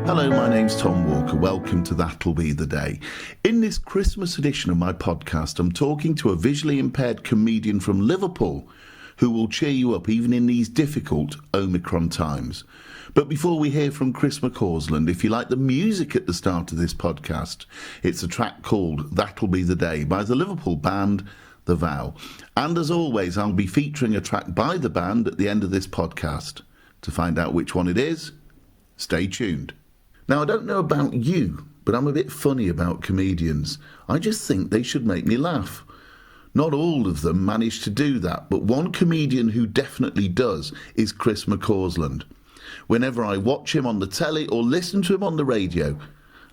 Hello, my name's Tom Walker. Welcome to That'll Be the Day. In this Christmas edition of my podcast, I'm talking to a visually impaired comedian from Liverpool who will cheer you up even in these difficult Omicron times. But before we hear from Chris McCausland, if you like the music at the start of this podcast, it's a track called That'll Be the Day by the Liverpool band The Vow. And as always, I'll be featuring a track by the band at the end of this podcast. To find out which one it is, stay tuned. Now, I don't know about you, but I'm a bit funny about comedians. I just think they should make me laugh. Not all of them manage to do that, but one comedian who definitely does is Chris McCausland. Whenever I watch him on the telly or listen to him on the radio,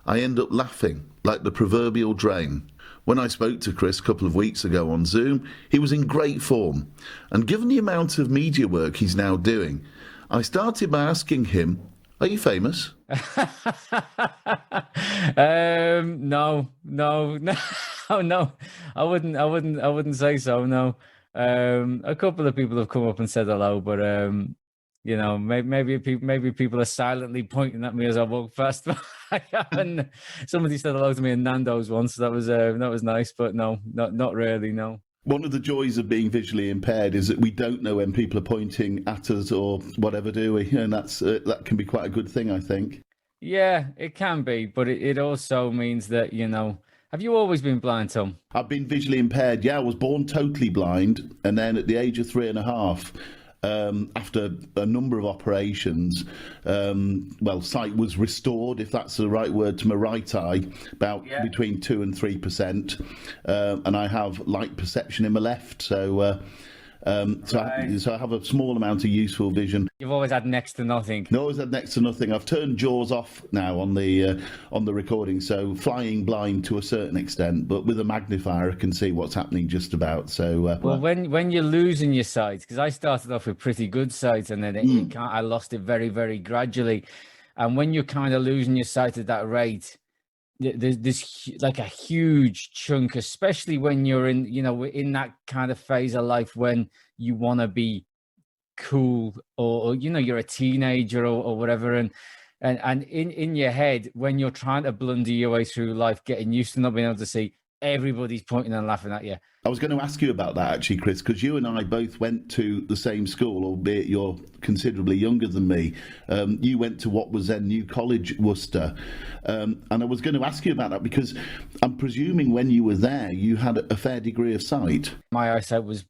I end up laughing like the proverbial drain. When I spoke to Chris a couple of weeks ago on Zoom, he was in great form. And given the amount of media work he's now doing, I started by asking him, are you famous? No. I wouldn't say so. No. A couple of people have come up and said hello, but maybe people are silently pointing at me as I walk past. I haven't. Somebody said hello to me in Nando's once. That was nice, but no, not really. No. One of the joys of being visually impaired is that we don't know when people are pointing at us or whatever, do we? And that can be quite a good thing, I think. Yeah, it can be, but it also means that, have you always been blind, Tom? I've been visually impaired, yeah. I was born totally blind, and then at the age of 3.5, after a number of operations, sight was restored, if that's the right word, to my right eye, between 2 and 3%, and I have light perception in my left, so I have a small amount of useful vision. You've always had next to nothing. No, always had next to nothing. I've turned JAWS off now on the recording, so flying blind to a certain extent, but with a magnifier I can see what's happening just about. So when you're losing your sight, because I started off with pretty good sight, and then I lost it very, very gradually, and when you're kind of losing your sight at that rate, there's this like a huge chunk, especially when you're in that kind of phase of life when you want to be cool, or you're a teenager or whatever, and in your head, when you're trying to blunder your way through life, getting used to not being able to see, everybody's pointing and laughing at you. I was going to ask you about that, actually, Chris, because you and I both went to the same school, albeit you're considerably younger than me. You went to what was then New College, Worcester. And I was going to ask you about that because I'm presuming when you were there, you had a fair degree of sight. My eyesight was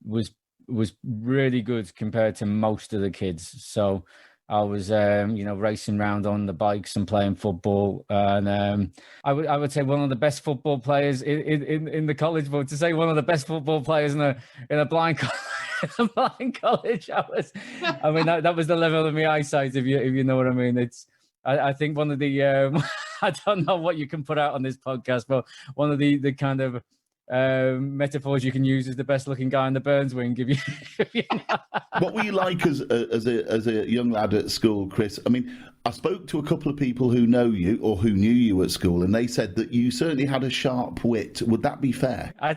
really good compared to most of the kids. So I was, racing around on the bikes and playing football, and I would say one of the best football players in the college. But to say one of the best football players in a blind college, that was the level of my eyesight. If you know what I mean, I think one of the I don't know what you can put out on this podcast, but one of the kind of metaphors you can use is the best looking guy in the Burns wing. What were you like as a young lad at school, Chris? I mean, I spoke to a couple of people who know you or who knew you at school, and they said that you certainly had a sharp wit. Would that be fair? I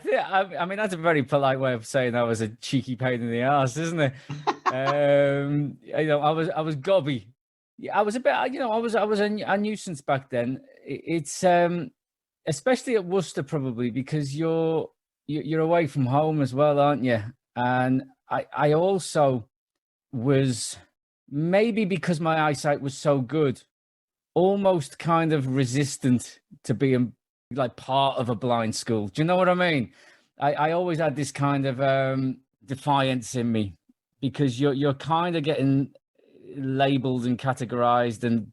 mean that's a very polite way of saying I was a cheeky pain in the arse, isn't it? I was gobby. I was a bit, I was a nuisance back then. It's especially at Worcester, probably because you're away from home as well, aren't you? And I also was, maybe because my eyesight was so good, almost kind of resistant to being like part of a blind school. Do you know what I mean? I always had this kind of defiance in me, because you're kind of getting labeled and categorized and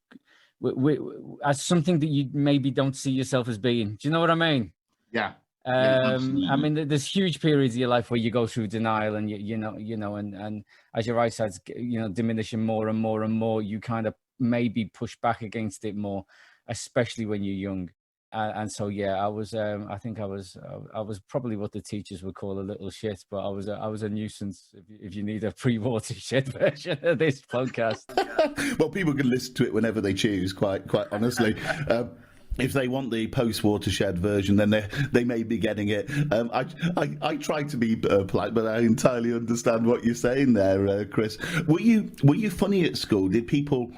as something that you maybe don't see yourself as being. Do you know what I mean? Yeah. I mean, there's huge periods of your life where you go through denial, and and as your eyesight's diminishing more and more and more, you kind of maybe push back against it more, especially when you're young. And so, yeah, I was. I think I was probably what the teachers would call a little shit, but I was a nuisance. If you need a pre-watershed version of this podcast, well, people can listen to it whenever they choose. Quite honestly. If they want the post-watershed version, then they may be getting it. I try to be polite, but I entirely understand what you're saying there, Chris. Were you funny at school? Did people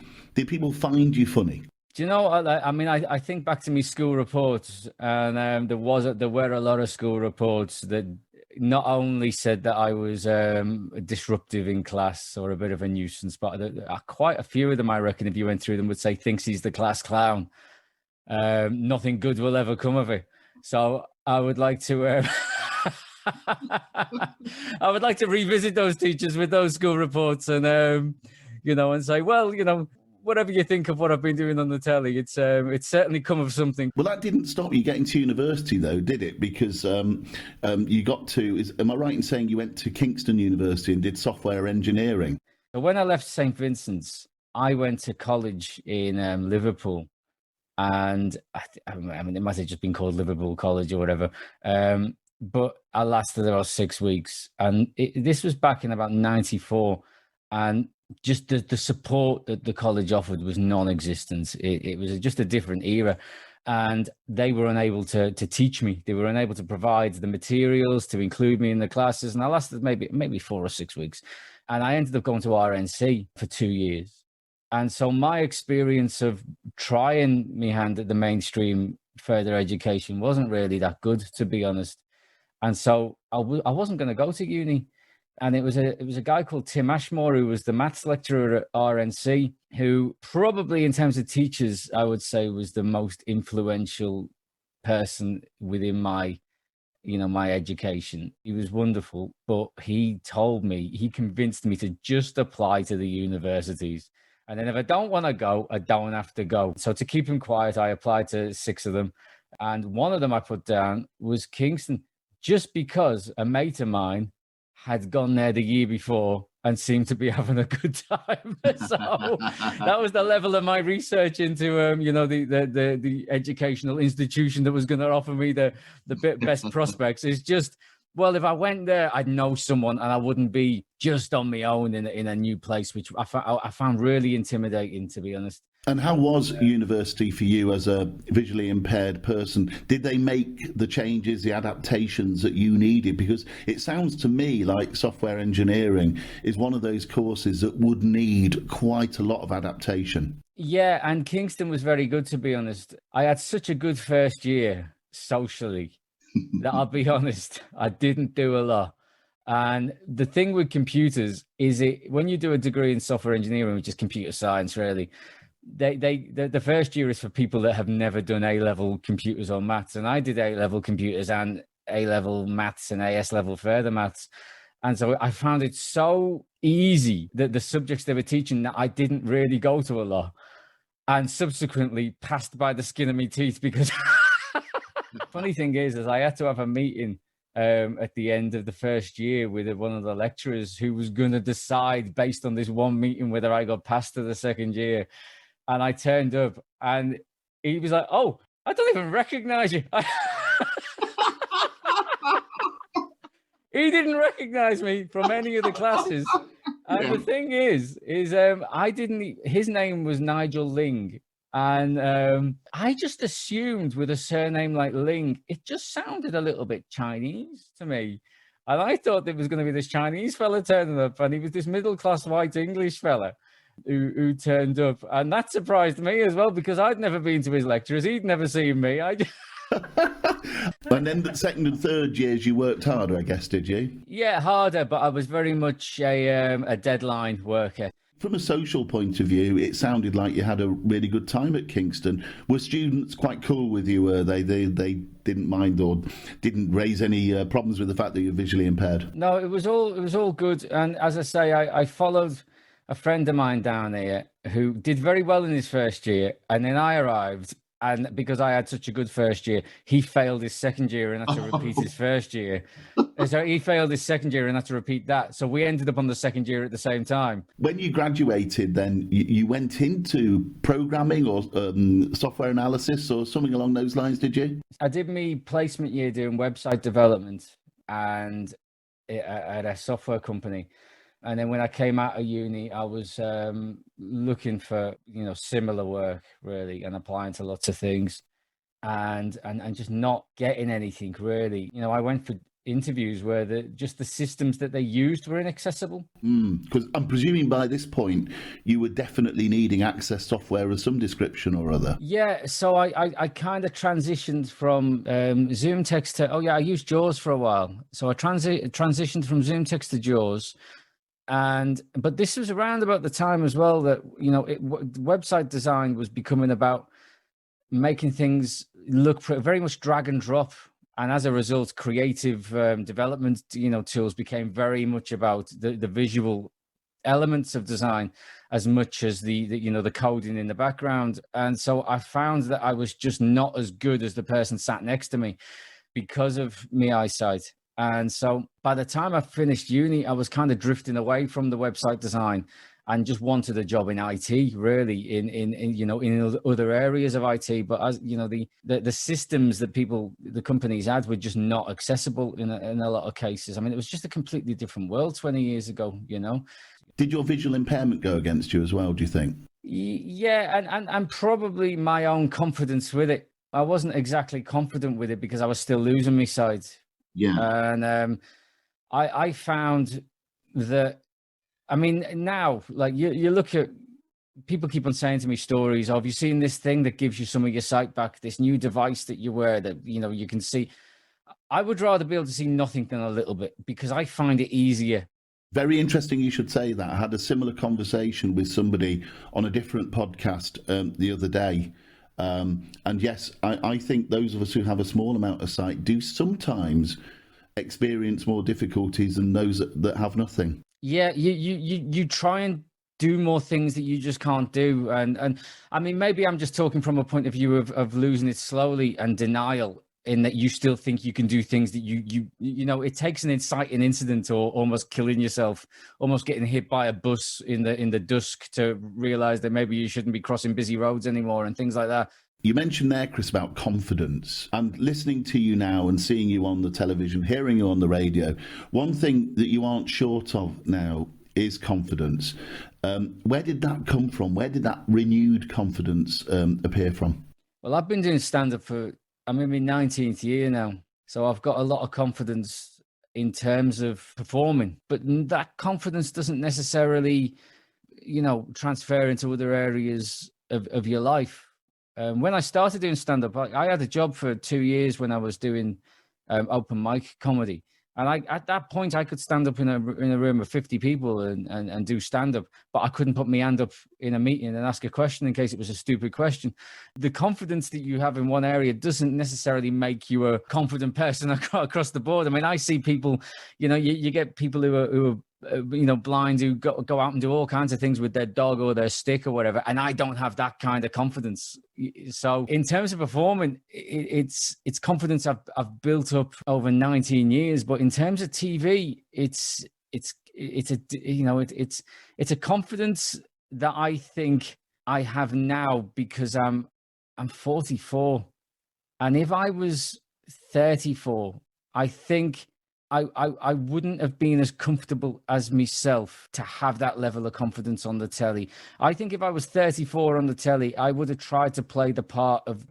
find you funny? Do you know what? I mean, I think back to my school reports, and there were a lot of school reports that not only said that I was disruptive in class or a bit of a nuisance, but quite a few of them, I reckon, if you went through them, would say thinks he's the class clown. Nothing good will ever come of it. So I would like to. I would like to revisit those teachers with those school reports, and and say, well, whatever you think of what I've been doing on the telly, it's certainly come of something. Well, that didn't stop you getting to university, though, did it? Because you got to. Am I right in saying you went to Kingston University and did software engineering? So when I left St. Vincent's, I went to college in Liverpool, and I mean, it might have just been called Liverpool College or whatever. But I lasted about 6 weeks, and this was back in about '94, and just the support that the college offered was non-existent. It was just a different era, and they were unable to teach me. They were unable to provide the materials to include me in the classes, and I lasted maybe 4 or 6 weeks, and I ended up going to RNC for 2 years. And so my experience of trying my hand at the mainstream further education wasn't really that good, to be honest. And so I wasn't going to go to uni. And it was a guy called Tim Ashmore, who was the maths lecturer at RNC, who probably in terms of teachers, I would say was the most influential person within my education. He was wonderful, but he convinced me to just apply to the universities. And then if I don't want to go, I don't have to go. So to keep him quiet, I applied to 6 of them. And one of them I put down was Kingston, just because a mate of mine had gone there the year before and seemed to be having a good time. So that was the level of my research into, the educational institution that was going to offer me the best prospects. Is just, well, if I went there, I'd know someone and I wouldn't be just on my own in a new place, which I found really intimidating, to be honest. And how was university for you as a visually impaired person? Did they make the changes, the adaptations that you needed? Because it sounds to me like software engineering is one of those courses that would need quite a lot of adaptation. Yeah, and Kingston was very good, to be honest. I had such a good first year socially that I'll be honest, I didn't do a lot. And the thing with computers is when you do a degree in software engineering, which is computer science, really, the first year is for people that have never done A-level computers or maths. And I did A-level computers and A-level maths and AS level further maths. And so I found it so easy that the subjects they were teaching that I didn't really go to a lot, and subsequently passed by the skin of my teeth because funny thing is I had to have a meeting at the end of the first year with one of the lecturers who was going to decide based on this one meeting whether I got passed to the second year. And I turned up and he was like, "Oh, I don't even recognize you." He didn't recognize me from any of the classes. And the thing is I didn't, his name was Nigel Ling. And I just assumed with a surname like Ling, it just sounded a little bit Chinese to me. And I thought there was going to be this Chinese fella turning up, and he was this middle-class white English fella who turned up. And that surprised me as well, because I'd never been to his lectures. He'd never seen me. And then the second and third years you worked harder, I guess, did you? Yeah, harder, but I was very much a deadline worker. From a social point of view, it sounded like you had a really good time at Kingston. Were students quite cool with you, were they? They didn't mind or didn't raise any problems with the fact that you're visually impaired? No, it was all good. And as I say, I followed a friend of mine down here who did very well in his first year, and then I arrived, and because I had such a good first year, he failed his second year and had to repeat his first year. So he failed his second year and had to repeat that. So we ended up on the second year at the same time. When you graduated, then you went into programming or software analysis or something along those lines, did you? I did my placement year doing website development and at a software company. And then when I came out of uni, I was looking for, similar work, really, and applying to lots of things and just not getting anything, really. I went for interviews where just the systems that they used were inaccessible. Because I'm presuming by this point you were definitely needing access software of some description or other. Yeah, so I kind of transitioned from Zoom text to, I used JAWS for a while. So I transitioned from Zoom text to JAWS. But this was around about the time as well that, website design was becoming about making things look very much drag and drop. And as a result, creative development, tools became very much about the visual elements of design as much as the coding in the background. And so I found that I was just not as good as the person sat next to me because of my eyesight. And so by the time I finished uni, I was kind of drifting away from the website design and just wanted a job in IT, really, in other areas of IT. But as the systems that the companies had were just not accessible in a lot of cases. I mean, it was just a completely different world 20 years ago. Did your visual impairment go against you as well, do you think? Yeah, and probably my own confidence with it. I wasn't exactly confident with it because I was still losing my sight. Yeah. And I found that, I mean, now, like you look at, people keep on saying to me stories of, have you seen this thing that gives you some of your sight back, this new device that you wear that, you can see. I would rather be able to see nothing than a little bit because I find it easier. Very interesting you should say that. I had a similar conversation with somebody on a different podcast the other day. And yes, I think those of us who have a small amount of sight do sometimes experience more difficulties than those that have nothing. Yeah, you try and do more things that you just can't do. And I mean, maybe I'm just talking from a point of view of losing it slowly and denial, in that you still think you can do things that it takes an inciting incident or almost killing yourself, almost getting hit by a bus in the dusk to realize that maybe you shouldn't be crossing busy roads anymore and things like that. You mentioned there, Chris, about confidence, and listening to you now and seeing you on the television, hearing you on the radio, one thing that you aren't short of now is confidence. Where did that come from? Where did that renewed confidence appear from? Well, I've been doing stand-up I'm in my 19th year now, so I've got a lot of confidence in terms of performing, but that confidence doesn't necessarily, transfer into other areas of your life. When I started doing stand-up, I had a job for 2 years when I was doing open mic comedy. And at that point, I could stand up in a room of 50 people and do stand-up, but I couldn't put my hand up in a meeting and ask a question in case it was a stupid question. The confidence that you have in one area doesn't necessarily make you a confident person across the board. I mean, I see people, you get people who are blind, who go out and do all kinds of things with their dog or their stick or whatever, and I don't have that kind of confidence. So in terms of performing, it's confidence I've built up over 19 years. But in terms of TV, it's a confidence that I think I have now because I'm 44, and if I was 34, I think I wouldn't have been as comfortable as myself to have that level of confidence on the telly. I think if I was 34 on the telly, I would have tried to play the part of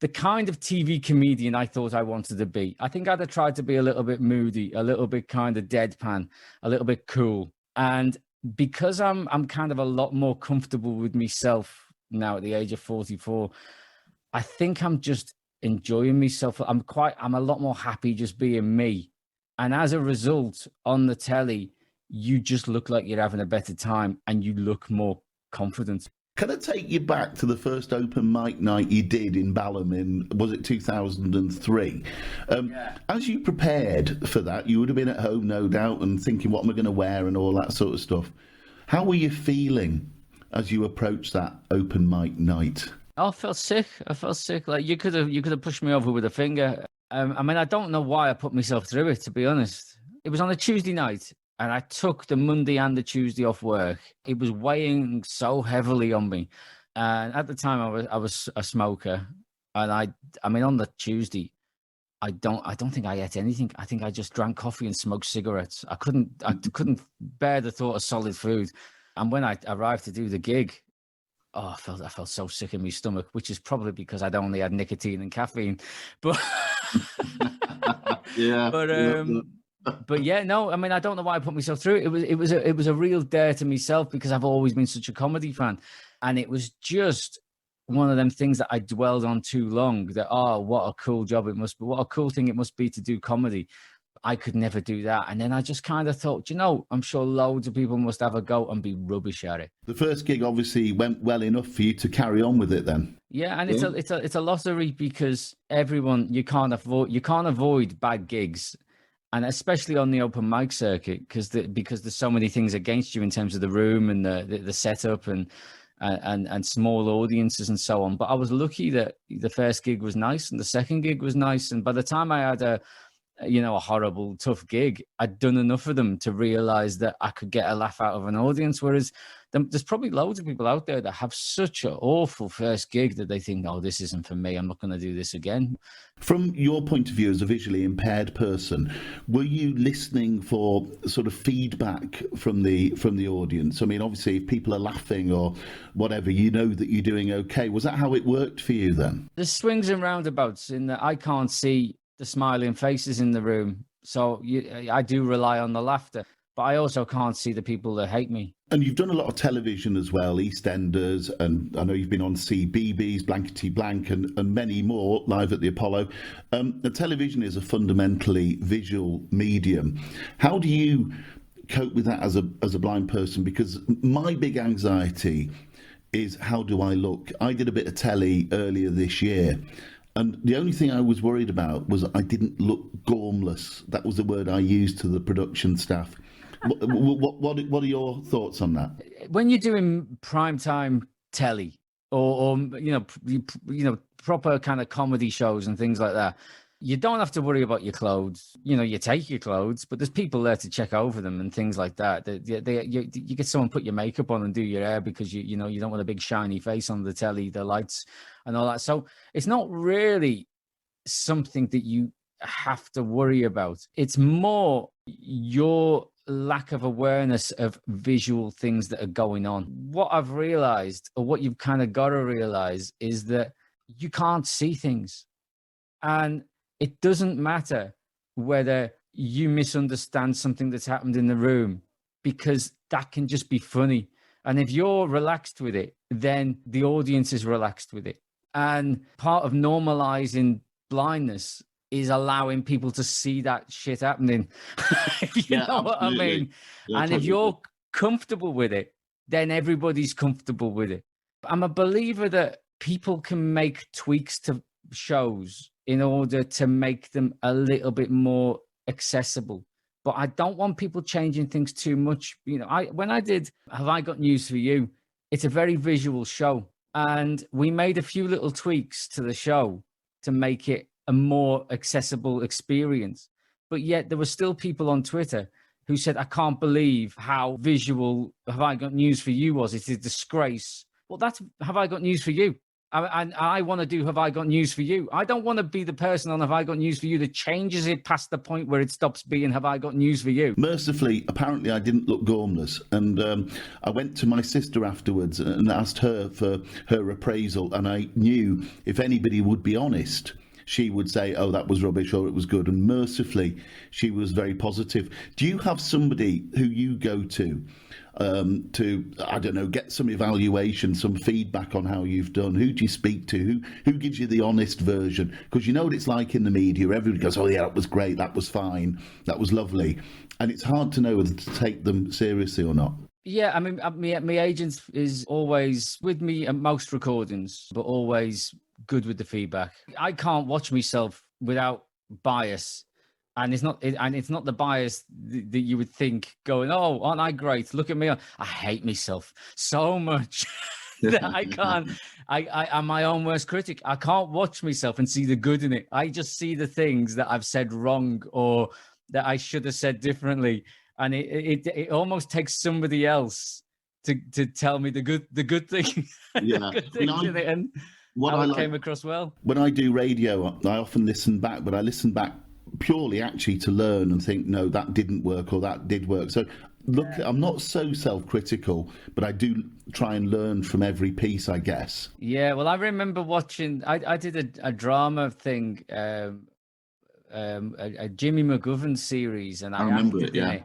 the kind of TV comedian I thought I wanted to be. I think I'd have tried to be a little bit moody, a little bit kind of deadpan, a little bit cool. And because I'm kind of a lot more comfortable with myself now at the age of 44, I think I'm just enjoying myself. I'm a lot more happy just being me. And as a result, on the telly, you just look like you're having a better time and you look more confident. Can I take you back to the first open mic night you did in Balham in, was it 2003? Yeah. As you prepared for that, you would have been at home, no doubt, and thinking, what am I going to wear and all that sort of stuff. How were you feeling as you approached that open mic night? I felt sick. Like you could have pushed me over with a finger. I mean, I don't know why I put myself through it, to be honest. It was on a Tuesday night, and I took the Monday and the Tuesday off work. It was weighing so heavily on me. And at the time, I was a smoker. And I mean, on the Tuesday, I don't think I ate anything. I think I just drank coffee and smoked cigarettes. I couldn't bear the thought of solid food. And when I arrived to do the gig, I felt so sick in my stomach, which is probably because I'd only had nicotine and caffeine. But Yeah. But yeah, no, I mean, I don't know why I put myself through it. It was a real dare to myself because I've always been such a comedy fan, and it was just one of them things that I dwelled on too long. That, oh, what a cool job it must be! What a cool thing it must be to do comedy. I could never do that. And then I just kind of thought, I'm sure loads of people must have a go and be rubbish at it. The first gig obviously went well enough for you to carry on with it then. Yeah, and it's a lottery because you can't avoid bad gigs, and especially on the open mic circuit because there's so many things against you in terms of the room and the setup and small audiences and so on. But I was lucky that the first gig was nice and the second gig was nice, and by the time I had a horrible, tough gig, I'd done enough of them to realize that I could get a laugh out of an audience. Whereas there's probably loads of people out there that have such an awful first gig that they think, oh, this isn't for me. I'm not going to do this again. From your point of view as a visually impaired person, were you listening for sort of feedback from the audience? I mean, obviously, if people are laughing or whatever, you know that you're doing okay. Was that how it worked for you then? There's swings and roundabouts in that I can't see the smiling faces in the room. So I do rely on the laughter, but I also can't see the people that hate me. And you've done a lot of television as well, EastEnders, and I know you've been on CBeebies, Blankety Blank, and many more live at the Apollo. The television is a fundamentally visual medium. How do you cope with that as a blind person? Because my big anxiety is, how do I look? I did a bit of telly earlier this year, and the only thing I was worried about was I didn't look gormless. That was the word I used to the production staff. What are your thoughts on that? When you're doing primetime telly or proper kind of comedy shows and things like that, you don't have to worry about your clothes. You take your clothes, but there's people there to check over them and things like that. You get someone put your makeup on and do your hair because you don't want a big shiny face on the telly, the lights and all that. So it's not really something that you have to worry about. It's more your lack of awareness of visual things that are going on. What I've realized, or what you've kind of got to realize, is that you can't see things. And it doesn't matter whether you misunderstand something that's happened in the room, because that can just be funny. And if you're relaxed with it, then the audience is relaxed with it. And part of normalizing blindness is allowing people to see that shit happening. you know what I mean? Yeah, and if you're comfortable with it, then everybody's comfortable with it. I'm a believer that people can make tweaks to shows in order to make them a little bit more accessible. But I don't want people changing things too much. When I did Have I Got News for You, it's a very visual show. And we made a few little tweaks to the show to make it a more accessible experience. But yet there were still people on Twitter who said, I can't believe how visual Have I Got News for You was. It's a disgrace. Well, that's Have I Got News for You. And I want to do Have I Got News for You. I don't want to be the person on Have I Got News for You that changes it past the point where it stops being Have I Got News for You. Mercifully, apparently I didn't look gormless. And I went to my sister afterwards and asked her for her appraisal. And I knew if anybody would be honest, she would say, oh, that was rubbish, or it was good. And mercifully, she was very positive. Do you have somebody who you go to, I don't know, get some evaluation, some feedback on how you've done? Who do you speak to? Who gives you the honest version? Because you know what it's like in the media. Everybody goes, oh, yeah, that was great, that was fine, that was lovely. And it's hard to know whether to take them seriously or not. Yeah, I mean, my agent is always with me at most recordings, but always good with the feedback. I can't watch myself without bias, and it's not the bias that you would think going, oh, aren't I great? Look at me. I hate myself so much that I can't. I'm my own worst critic. I can't watch myself and see the good in it. I just see the things that I've said wrong or that I should have said differently. And it almost takes somebody else to tell me the good thing. Yeah. The good things in it, and how it came across well. When I do radio, I often listen back, but I listen back purely actually to learn and think, no, that didn't work or that did work. So look, I'm not so self-critical, but I do try and learn from every piece, I guess. Yeah, well, I remember watching, I did a drama thing a Jimmy McGovern series, and I I remember acted it, in yeah. it.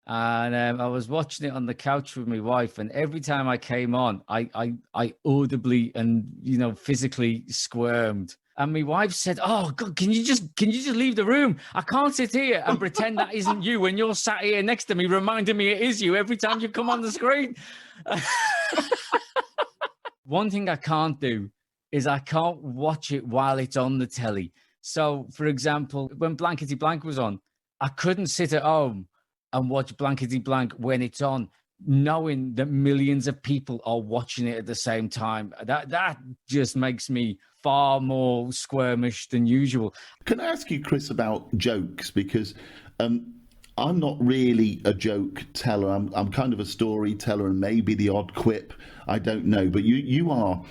And I was watching it on the couch with my wife, and every time I came on, I audibly and physically squirmed. And my wife said, "Oh God, can you just leave the room? I can't sit here and pretend that isn't you when you're sat here next to me, reminding me it is you every time you come on the screen." One thing I can't do is I can't watch it while it's on the telly. So, for example, when Blankety Blank was on, I couldn't sit at home and watch Blankety Blank when it's on, knowing that millions of people are watching it at the same time. That just makes me far more squirmish than usual. Can I ask you, Chris, about jokes? Because I'm not really a joke teller. I'm kind of a storyteller, and maybe the odd quip. I don't know. But you are.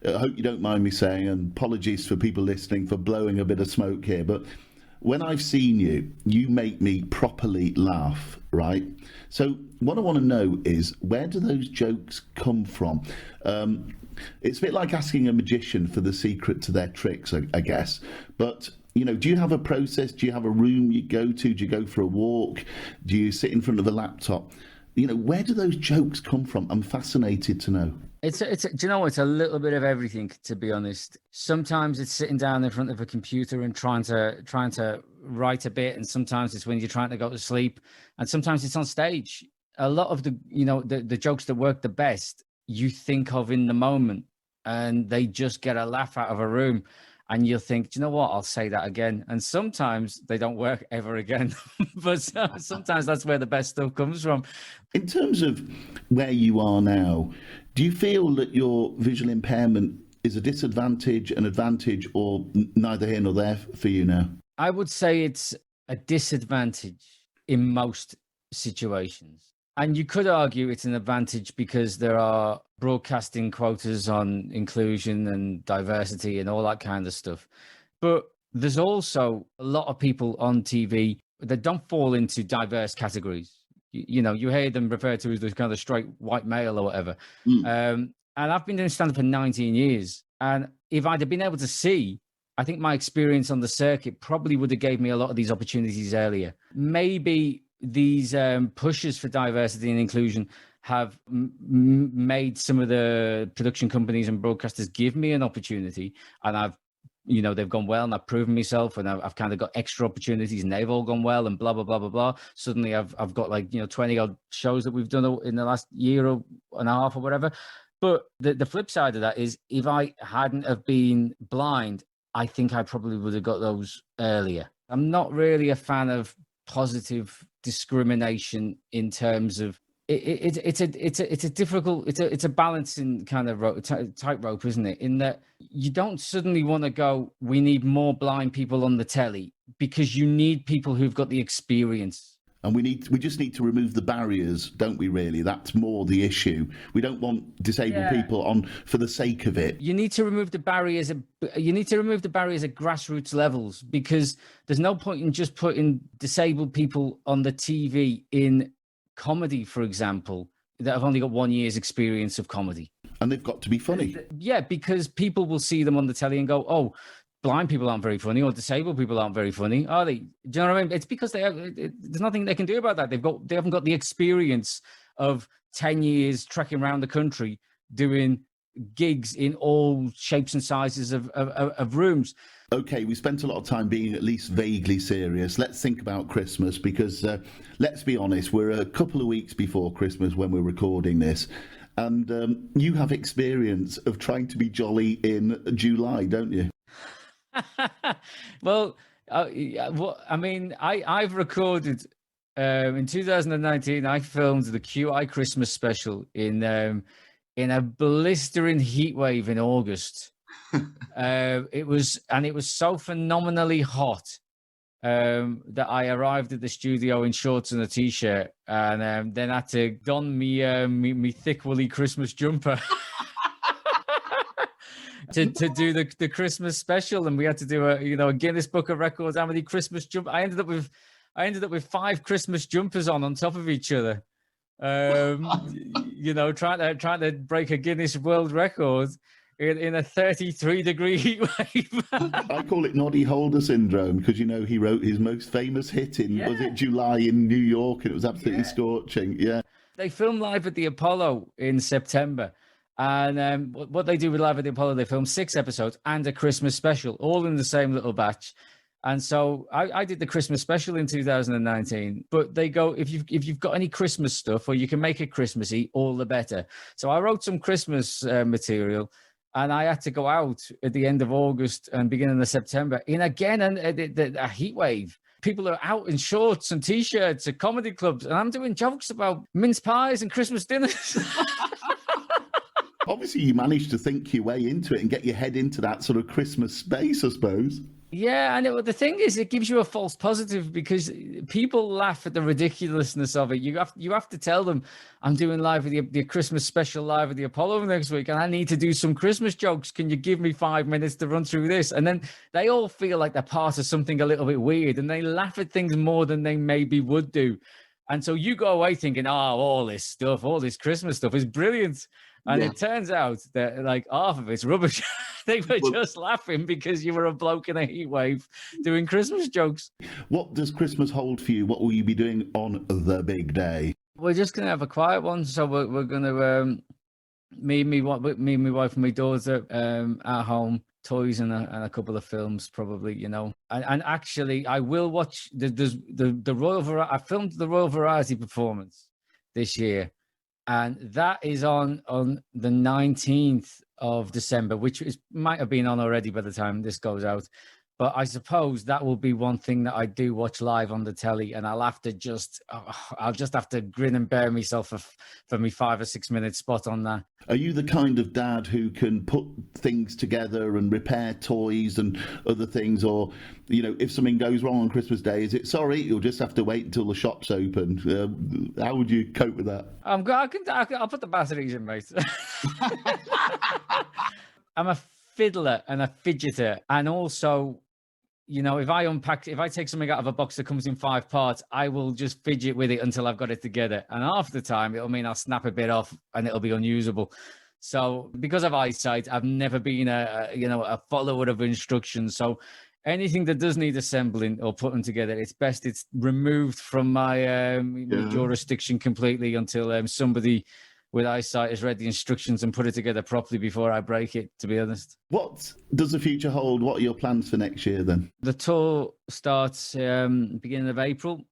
I hope you don't mind me saying, and apologies for people listening for blowing a bit of smoke here, but when I've seen you, you make me properly laugh, right? So what I want to know is, where do those jokes come from? It's a bit like asking a magician for the secret to their tricks, I guess. But, do you have a process? Do you have a room you go to? Do you go for a walk? Do you sit in front of a laptop? Where do those jokes come from? I'm fascinated to know. Do you know, it's a little bit of everything, to be honest. Sometimes it's sitting down in front of a computer and trying to write a bit, and sometimes it's when you're trying to go to sleep, and sometimes it's on stage. A lot of the jokes that work the best, you think of in the moment, and they just get a laugh out of a room, and you'll think, do you know what? I'll say that again. And sometimes they don't work ever again, but sometimes that's where the best stuff comes from. In terms of where you are now, do you feel that your visual impairment is a disadvantage, an advantage, or neither here nor there for you now? I would say it's a disadvantage in most situations. And you could argue it's an advantage because there are broadcasting quotas on inclusion and diversity and all that kind of stuff. But there's also a lot of people on TV that don't fall into diverse categories. You hear them referred to as the kind of straight white male or whatever. And I've been doing stand-up for 19 years. And if I'd have been able to see, I think my experience on the circuit probably would have gave me a lot of these opportunities earlier. Maybe these pushes for diversity and inclusion have made some of the production companies and broadcasters give me an opportunity, and they've gone well, and I've proven myself, and I've kind of got extra opportunities, and they've all gone well, and blah blah blah blah blah. Suddenly, I've got 20 odd shows that we've done in the last year and a half or whatever. But the flip side of that is, if I hadn't have been blind, I think I probably would have got those earlier. I'm not really a fan of positive discrimination in terms of it's a balancing kind of tightrope, isn't it? In that you don't suddenly want to go, we need more blind people on the telly, because you need people who've got the experience. And we just need to remove the barriers, don't we, really? That's more the issue. We don't want disabled people on for the sake of it. You need to remove the barriers. You need to remove the barriers at grassroots levels, because there's no point in just putting disabled people on the TV in comedy, for example, that have only got 1 year's experience of comedy. And they've got to be funny. Yeah, because people will see them on the telly and go, oh, blind people aren't very funny, or disabled people aren't very funny, are they? Do you know what I mean? It's because there's nothing they can do about that. They haven't got the experience of 10 years trekking around the country doing gigs in all shapes and sizes of rooms. Okay, we spent a lot of time being at least vaguely serious. Let's think about Christmas, because let's be honest, we're a couple of weeks before Christmas when we're recording this. And you have experience of trying to be jolly in July, don't you? Well, I've recorded in 2019. I filmed the QI Christmas special in a blistering heat wave in August. It was so phenomenally hot that I arrived at the studio in shorts and a t-shirt, and then had to don me thick woolly Christmas jumper. to do the Christmas special, and we had to do a Guinness Book of Records how many Christmas jump. I ended up with 5 Christmas jumpers on top of each other. Trying to break a Guinness World Record in a 33-degree heat wave. I call it Noddy Holder syndrome because, you know, he wrote his most famous hit in, was it July in New York? And it was absolutely scorching. Yeah. They film live at the Apollo in September. And what they do with Live at the Apollo, they film 6 episodes and a Christmas special, all in the same little batch. And so I did the Christmas special in 2019, but they go, if you've got any Christmas stuff or you can make it Christmassy, all the better. So I wrote some Christmas material, and I had to go out at the end of August and beginning of September in again a heat wave. People are out in shorts and T-shirts at comedy clubs, and I'm doing jokes about mince pies and Christmas dinners. Obviously, you managed to think your way into it and get your head into that sort of Christmas space, I suppose. Yeah, and the thing is, it gives you a false positive because people laugh at the ridiculousness of it. You have to tell them, I'm doing live with the Christmas special live at the Apollo next week, and I need to do some Christmas jokes. Can you give me 5 minutes to run through this? And then they all feel like they're part of something a little bit weird, and they laugh at things more than they maybe would do. And so you go away thinking, all this stuff, all this Christmas stuff is brilliant. And it turns out that like half of it's rubbish. They were just laughing because you were a bloke in a heat wave doing Christmas jokes. What does Christmas hold for you? What will you be doing on the big day? We're just going to have a quiet one. So we're going to, me and my wife and my daughter at home, toys and a couple of films probably, you know. And actually I will watch the Royal I filmed the Royal Variety performance this year. And that is on the 19th of December, which might have been on already by the time this goes out. But I suppose that will be one thing that I do watch live on the telly, and I'll just have to grin and bear myself for me 5 or 6 minute spot on that. Are you the kind of dad who can put things together and repair toys and other things, or, you know, if something goes wrong on Christmas Day, is it sorry, you'll just have to wait until the shop's open? How would you cope with that? I'll put the batteries in, mate. I'm a fiddler and a fidgeter, and also, you know, if I take something out of a box that comes in 5 parts, I will just fidget with it until I've got it together. And half the time it'll mean I'll snap a bit off and it'll be unusable. So because of eyesight, I've never been a follower of instructions. So anything that does need assembling or putting together, it's best it's removed from my jurisdiction completely until somebody with eyesight has read the instructions and put it together properly before I break it, to be honest. What does the future hold? What are your plans for next year then? The tour starts beginning of April,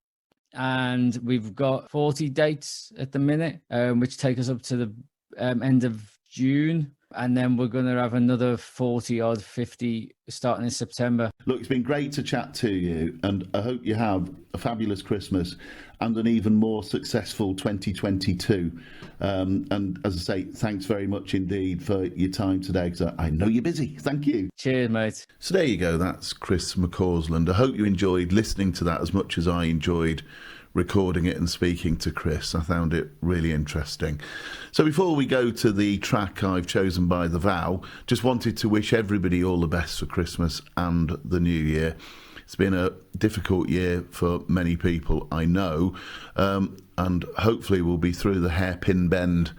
and we've got 40 dates at the minute, which take us up to the end of June. And then we're going to have another 50 starting in September. Look, it's been great to chat to you, and I hope you have a fabulous Christmas and an even more successful 2022. And as I say, thanks very much indeed for your time today, because I know you're busy. Thank you. Cheers, mate. So there you go. That's Chris McCausland. I hope you enjoyed listening to that as much as I enjoyed recording it and speaking to Chris. I found it really interesting. So before we go to the track I've chosen by The Vow, just wanted to wish everybody all the best for Christmas and the New Year. It's been a difficult year for many people, I know, and hopefully we'll be through the hairpin bend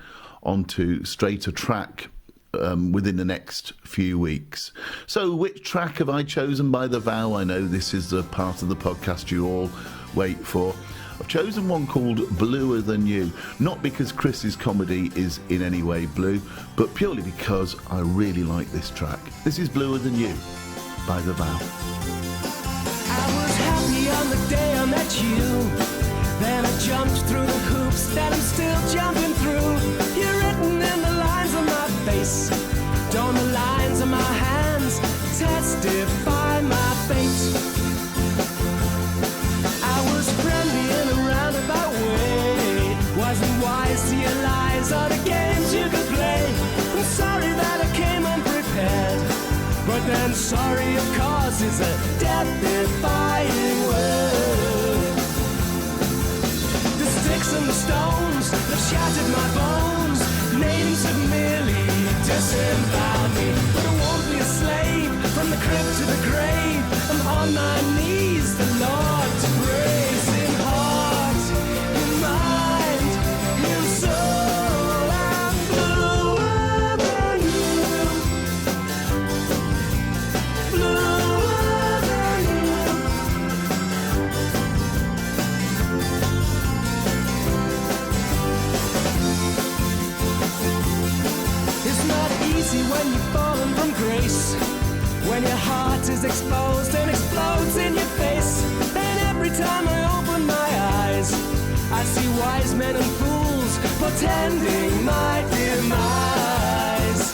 onto straighter track within the next few weeks. So which track have I chosen by The Vow? I know this is the part of the podcast you all wait for. I've chosen one called Bluer Than You, not because Chris's comedy is in any way blue, but purely because I really like this track. This is Bluer Than You by The Vow. I was happy on the day I met you, then I jumped through the hoops that I'm still jumping through. You're written in the lines of my face, don't the lines of my hands testify my fate. I was friendly in a roundabout way, wasn't wise to your lies or the games you could play. I'm sorry that I came unprepared, but then sorry of course is a death-defying word. The sticks and the stones that shattered my bones, names have merely disemboweled me. But I won't be a slave from the crypt to the grave. I'm on my knees, the Lord to praise. In heart, in mind, in soul, I'm bluer than you. see when you've fallen from grace, when your heart is exposed and explodes in your face. Then every time I open my eyes, I see wise men and fools portending my demise.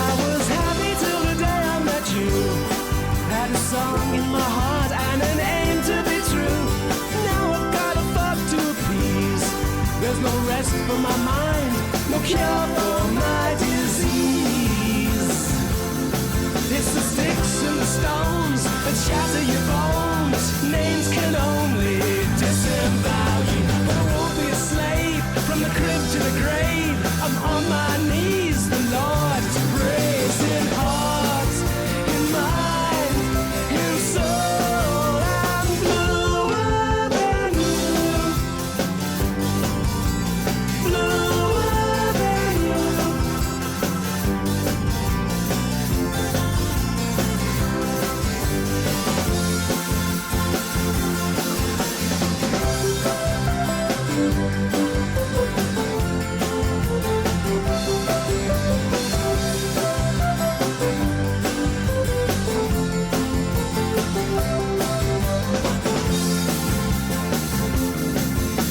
I was happy till the day I met you, had a song in my heart and an aim to be true. Now I've got a thought to appease. There's no rest for my mind, no cure for my disease. It's the sticks and the stones that shatter your bones. Names can only disembowel you, but I won't be a slave from the crib to the grave. I'm on my knees, the Lord to praise, in heart, in mind, in soul. I'm bluer than you, bluer than you.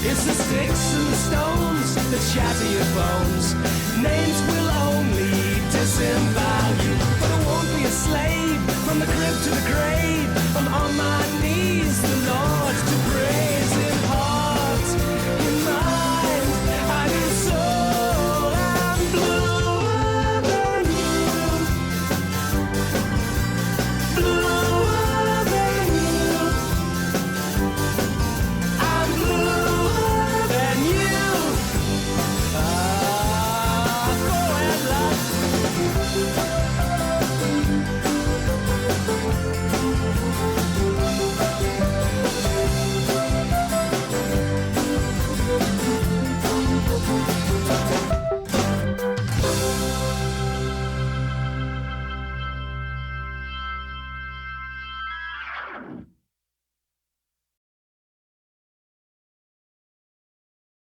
It's the sticks and the stones that shatter your bones. Names will only disembowel you, but I won't be a slave from the crib to the grave. I'm on my knees, the Lord to praise, in heart, in mind, and in soul. I'm bluer than you, bluer than you. I'm bluer than you. Go and love.